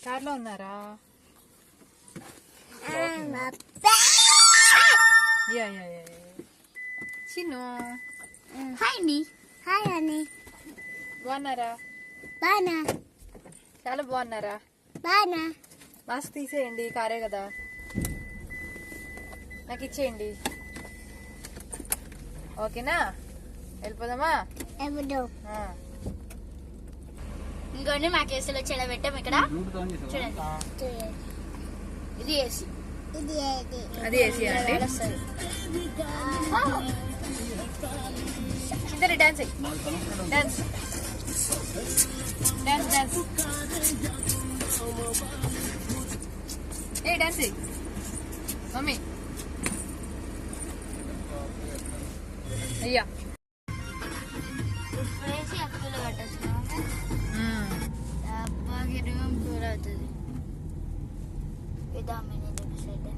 కార్లో ఉన్నారా? చిన్ను హాయ్ అండి. హాయ్ అని బాగున్నారా? బానా చాలా బాగున్నారా? బానా మాస్క్ తీసేయండి, కారే కదా. నాకు ఇచ్చేయండి, ఓకేనా? వెళ్ళిపోదామా? ఇంకోండి మా కేసులో చెడ పెట్టాం ఇక్కడ చూడండి. ఇది ఏసీ, అది ఏసీ అండి. ఇద్దరు డాన్స్ డాన్స్ డాన్స్ డాన్స్ ఏ డాన్స్ మమ్మీ అయ్యా వేసి అప్పులు కట్టచ్చు. అబ్బాకి రూమ్ టూర్ అవుతుంది. ఇదా నేను చూపిస్తాను.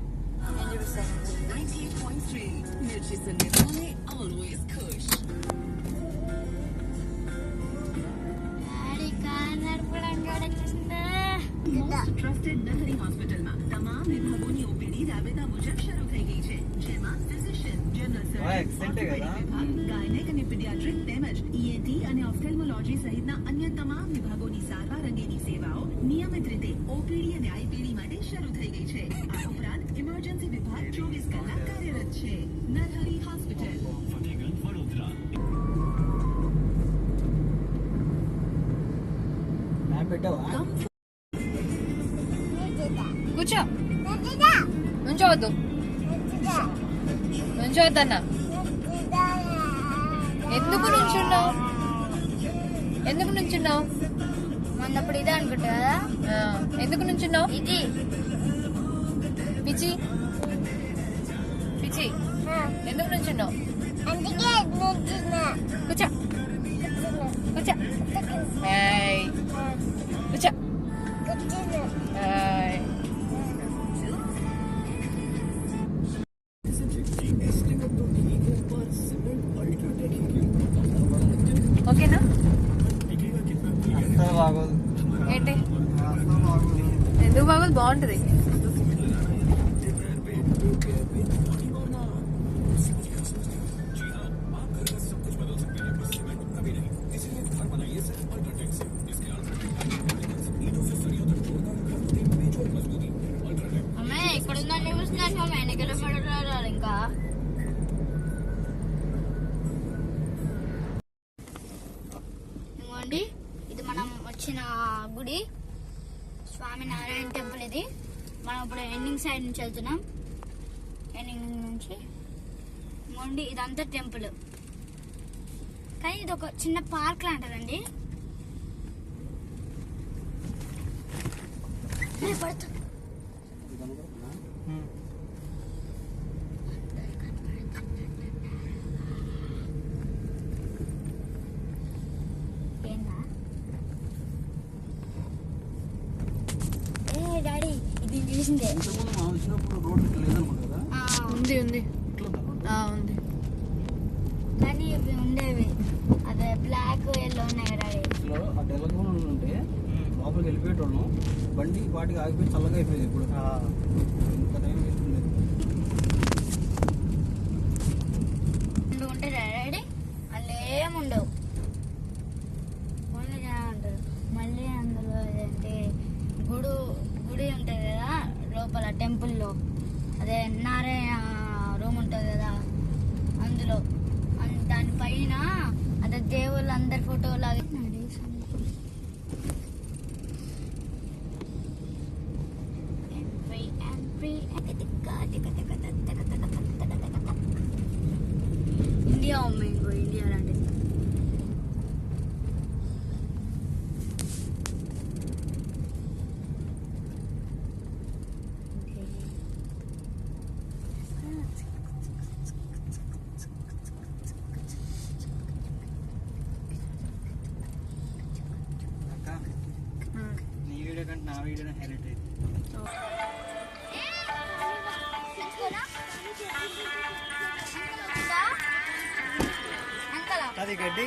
ट्रस्टेड नहरी हॉस्पिटल में तमाम विभागों की ओपीडी राबता मुजब शुरू થઈ ગઈ છે, જેમાં ફિઝિશિયન, જનરલ સર્જન, ગાયનેક અને પીડિયાટ્રિક તેમજ ઈએનટી અને ઓફથેલ્મોલોજી સહિતના અન્ય તમામ વિભાગોની સારવાર અંગેની સેવાઓ નિયમિત રીતે ઓપીડી અને આઈપીડી માટે શરૂ થઈ ગઈ છે. આ ઉપરાંત ઇમરજન્સી વિભાગ 24 કલાક કાર્યરત છે. નરહરી હોસ્પિટલ కూర్చో, నుంచోవద్దు, నుంచోవద్దన్నా. ఎందుకు నుంచున్నావు? ఎందుకు నుంచున్నావు? మొన్నప్పుడు ఇదే అనుకుంటా కదా. ఎందుకు నుంచున్నావు? ఇది పిచ్చి పిచ్చి ఎందుకు నుంచున్నావు? కూర్చో కూర్చో కూర్చో. ఓకేనా? ఏంటి ఎందుకు బాగోదు? బాగుంటది. ఇక్కడ ఉందని చూస్తున్నాను. వెనకల పడరాలి. ఇంకా ఇదిగోండి, ఇది మనం వచ్చిన గుడి స్వామినారాయణ టెంపుల్. ఇది మనం ఇప్పుడు ఎండింగ్ సైడ్ నుంచి వెళ్తున్నాం. ఎండింగ్ నుంచి ఇదిగోండి, ఇదంతా టెంపుల్. కానీ ఇది ఒక చిన్న పార్క్ లాంటిదండి. పడుతుంది డాడీ. ఇది చూసిందే ఉంది ఉంది ఉంది, కానీ ఇవి ఉండేవి అదే బ్లాక్ ఎల్లో ఉన్నాయి కదా ఉంటే లోపలికి వెళ్ళిపోయేటోళ్ళం. బండి వాటికి ఆగిపోయి చల్లగా అయిపోయింది. ఇప్పుడు ఇంత టైం వేస్ట్ ఉండేది. ఉంటాయి డాడీ, అందులో ఏముండవు. ఓన్లీ అంటారు. మళ్ళీ అందులో ఏంటంటే గుడి ఉంటుంది కదా లోపల టెంపుల్లో. అదే నారాయణ రూమ్ ఉంటుంది కదా, అందులో దానిపైన అదే దేవుళ్ళు అందరి ఫోటో లాగా ఇండియా ఇంకో ఇండియా లాంటిది. నీ వీడియో కంటే నా వీడియో హైలైట్ అయింది. అది గడ్డి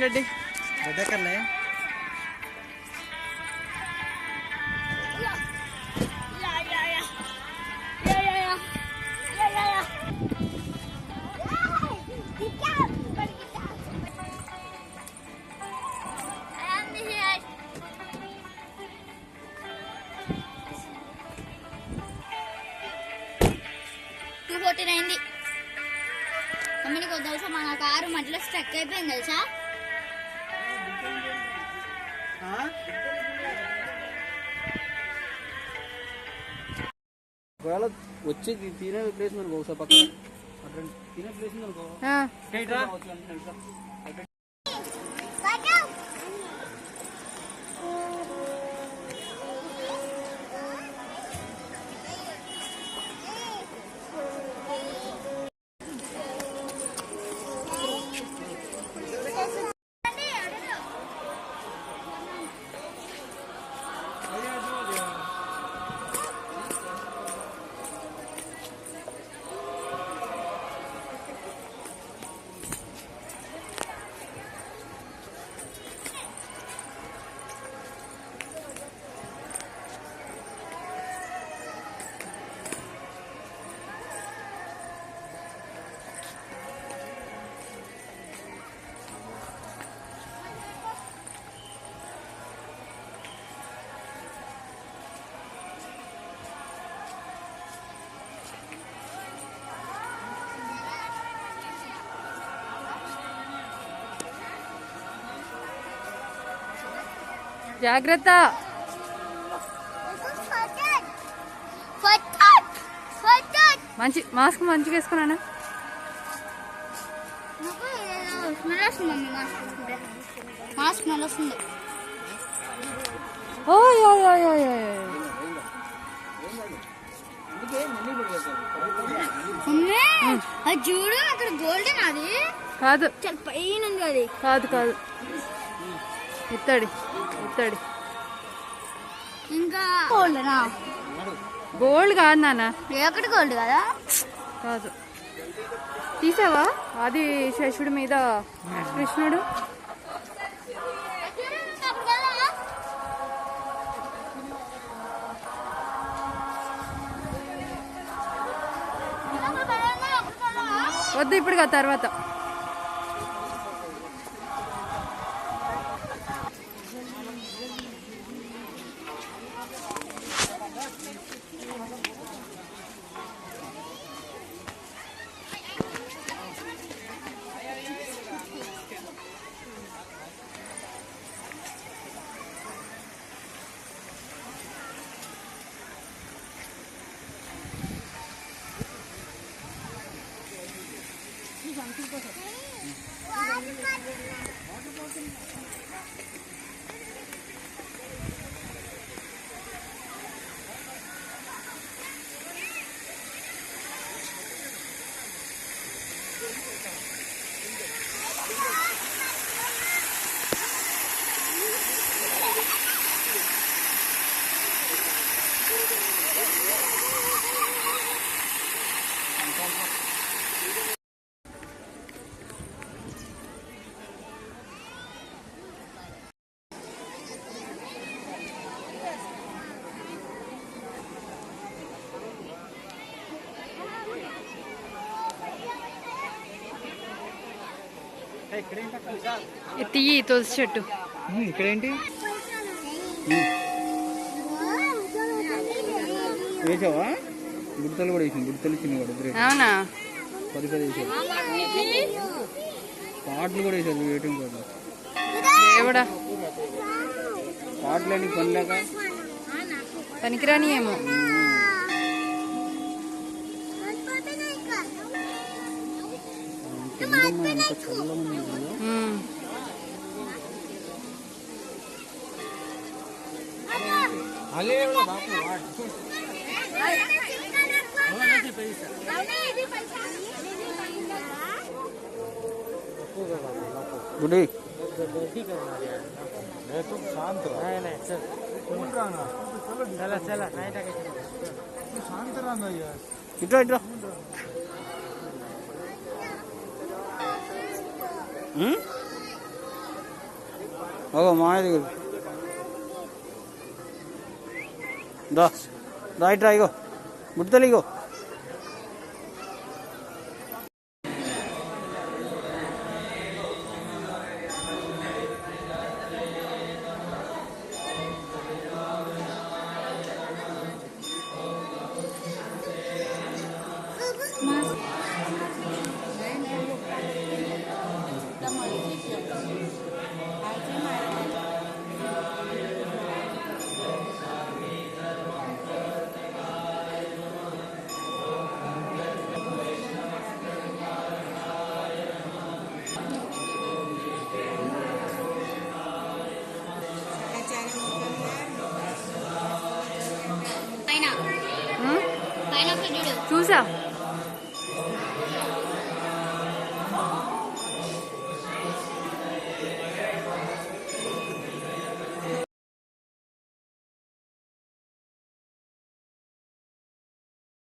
గడ్డి గడ్డకర్లే అయింది. మీకు తెలుసా మన కారు మధ్యలో స్ట్రక్ అయిపోయింది తెలుసా. ఒకవేళ వచ్చి తినే ప్లేస్ ఉంది ఒకసారి పక్కన అక్కడ తినే ప్లేస్ ఉంది అనుకో. జాగ్రత్త. మంచి మాస్క్ మంచిగా వేసుకున్నానా. మాస్క్ స్మెల్ వస్తుంది. అది చూడు అక్కడ గోల్డెన్ అది కాదు చాలా పైన ఉంది అది. కాదు కాదు ఇత్తడి ఇంకా గోల్డెనా. గోల్డ్ కాదు నాన్న. ఎక్కడి గోల్డ్ కదా. కాదు. తీసావా అది శేషుడి మీద కృష్ణుడు. వద్దు ఇప్పుడు కాదు తర్వాత. తీయి తులసి చెట్టు. ఇక్కడేంటి వేసావా? గుర్తలు కూడా వేసింది. గుర్తలు చిన్న కూడా అవునా? 10 వేసారు. పాటలు కూడా వేసారు. ఏటీఎం కార్డు దేవుడా పాటలు అని పని లేక పనికిరాని ఏమో. ఎంత చల్లగా ఉంది. గుడి ఇట్రా ఇట్రా. ఓ మాయ దగ్గర దా ఇట్రా. ఇగో గుర్తలు ఇగో. మాస్క్ చూడు చూసా